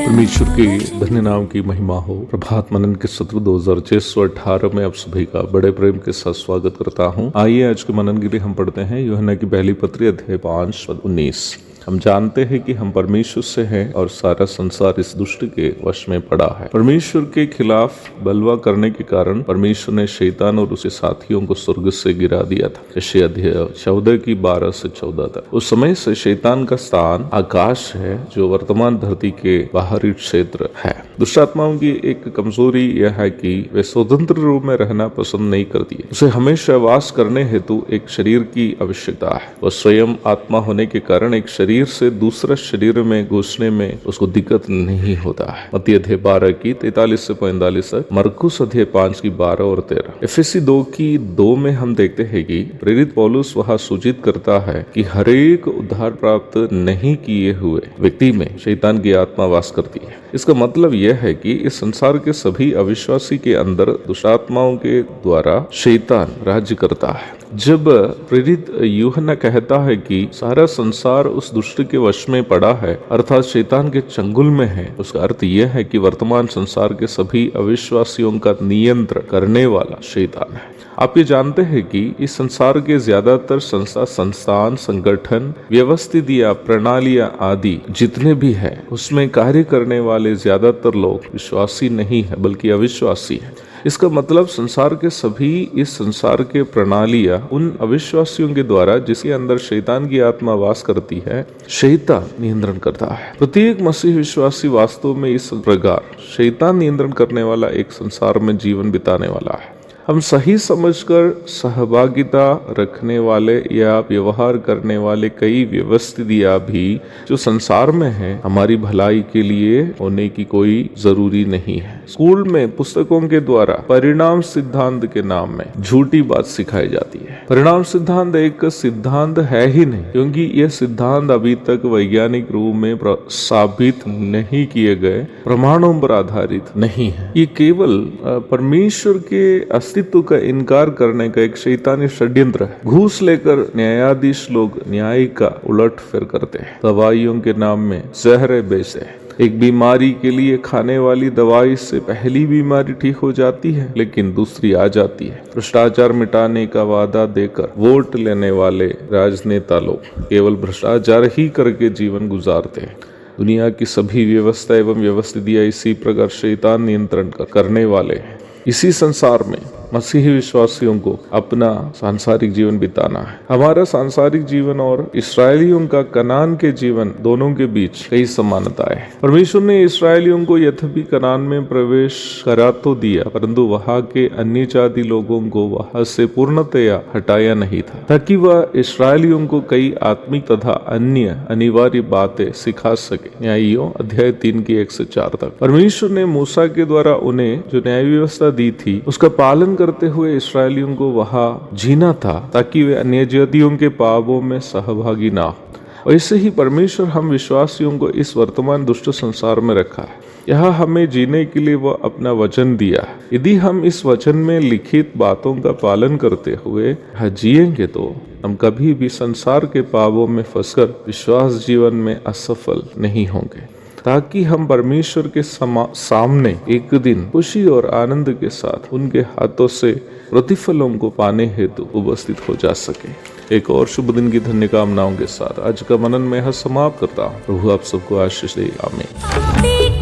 परमेश्वर के धन्य नाम की महिमा हो। प्रभात मनन के सत्र 2018 में आप सभी का बड़े प्रेम के साथ स्वागत करता हूं। आइए आज के मनन के लिए हम पढ़ते हैं यूहन्ना की पहली पत्री अध्याय 5 पद 19। हम जानते हैं कि हम परमेश्वर से हैं और सारा संसार इस दुष्ट के वश में पड़ा है। परमेश्वर के खिलाफ बलवा करने के कारण परमेश्वर ने शैतान और उसके साथियों को स्वर्ग से गिरा दिया था। यशायाह अध्याय 14 की 12 से 14 तक। उस समय से शैतान का स्थान आकाश है, जो वर्तमान धरती के बाहरी क्षेत्र है। दुष्ट आत्माओं की एक कमजोरी यह है कि वे स्वतंत्र रूप में रहना पसंद नहीं करती है। उसे हमेशा वास करने हेतु एक शरीर की आवश्यकता है। वह स्वयं आत्मा होने के कारण एक शरीर से दूसरा शरीर में घुसने में उसको दिक्कत नहीं होता है। मत्ती अध्याय 12 की 43 से 45 तक, मरकुस अध्याय 5 की 12 और 13। एफएससी 2 की 2 में हम देखते हैं कि प्रेरित पौलुस वहां सूचित करता है कि हरेक उद्धार प्राप्त नहीं किए हुए व्यक्ति में शैतान की आत्मा वास करती है। इसका मतलब यह है कि इस संसार के सभी अविश्वासी के अंदर दुष्टात्माओं के द्वारा शैतान राज्य करता है। जब प्रेरित यूहन्ना कहता है कि सारा संसार उस दुष्ट के वश में पड़ा है, अर्थात शैतान के चंगुल में है, उसका अर्थ यह है कि वर्तमान संसार के सभी अविश्वासियों का नियंत्रण करने वाला शैतान है। आप ये जानते हैं कि इस संसार के ज्यादातर संस्थान, संगठन, व्यवस्थित या प्रणालियां आदि जितने भी है, उसमें कार्य करने वाले ज्यादातर लोग विश्वासी नहीं है बल्कि अविश्वासी है। इसका मतलब संसार के सभी इस संसार के प्रणालियां उन अविश्वासियों के द्वारा, जिसके अंदर शैतान की आत्मा वास करती है, शैतान नियंत्रण करता है। प्रत्येक मसीह विश्वासी वास्तव में इस प्रकार शैतान नियंत्रण करने वाला एक संसार में जीवन बिताने वाला है। हम सही समझकर सहभागिता रखने वाले या व्यवहार करने वाले कई व्यवस्थितियां भी जो संसार में है, हमारी भलाई के लिए होने की कोई जरूरी नहीं है। स्कूल में पुस्तकों के द्वारा परिणाम सिद्धांत के नाम में झूठी बात सिखाई जाती है। परिणाम सिद्धांत एक सिद्धांत है ही नहीं, क्योंकि यह सिद्धांत अभी तक वैज्ञानिक रूप में साबित नहीं किए गए प्रमाणों पर आधारित नहीं है। ये केवल परमेश्वर के अस्तित्व का इनकार करने का एक शैतानी षड्यंत्र है। घूस लेकर न्यायाधीश लोग न्याय का उलट फेर करते हैं। दवाइयों के नाम में जहर बेचते हैं। एक बीमारी के लिए खाने वाली दवाई से पहली बीमारी ठीक हो जाती है, लेकिन दूसरी आ जाती है। भ्रष्टाचार मिटाने का वादा देकर वोट लेने वाले राजनेता लोग केवल भ्रष्टाचार ही करके जीवन गुजारते हैं। दुनिया की सभी व्यवस्था एवं व्यवस्थितियां इसी प्रकार शैतान नियंत्रण करने वाले हैं। इसी संसार में मसीही विश्वासियों को अपना सांसारिक जीवन बिताना है। हमारा सांसारिक जीवन और इस्राएलियों का कनान के जीवन दोनों के बीच कई समानताएं हैं। परमेश्वर ने इस्राएलियों को यद्यपि कनान में प्रवेश करा तो दिया, परंतु वहां के अन्य जाति लोगों को वहां से पूर्णतया हटाया नहीं था, ताकि वह इस्राएलियों को कई आत्मिक तथा अन्य अनिवार्य बातें सिखा सके। न्यायियों अध्याय 3 की 1 से 4 तक। परमेश्वर ने मूसा के द्वारा उन्हें जो न्याय व्यवस्था दी थी, उसका पालन करते हुए इस्राएलियों को वहां जीना था, ताकि वे अन्य जातियों के पापों में सहभागी ना हो। ऐसे ही परमेश्वर हम विश्वासियों को इस वर्तमान दुष्ट संसार में रखा है। यहाँ हमें जीने के लिए वह अपना वचन दिया है। यदि हम इस वचन में लिखित बातों का पालन करते हुए जिएंगे तो हम कभी भी संसार के पापों में फंसकर विश्वास जीवन में असफल नहीं होंगे, ताकि हम परमेश्वर के सामने एक दिन खुशी और आनंद के साथ उनके हाथों से प्रतिफलों को पाने हेतु उपस्थित हो जा सके। एक और शुभ दिन की धन्य कामनाओं के साथ आज का मनन में समाप्त करता हूँ। प्रभु आप सबको आशीष दे। आमीन।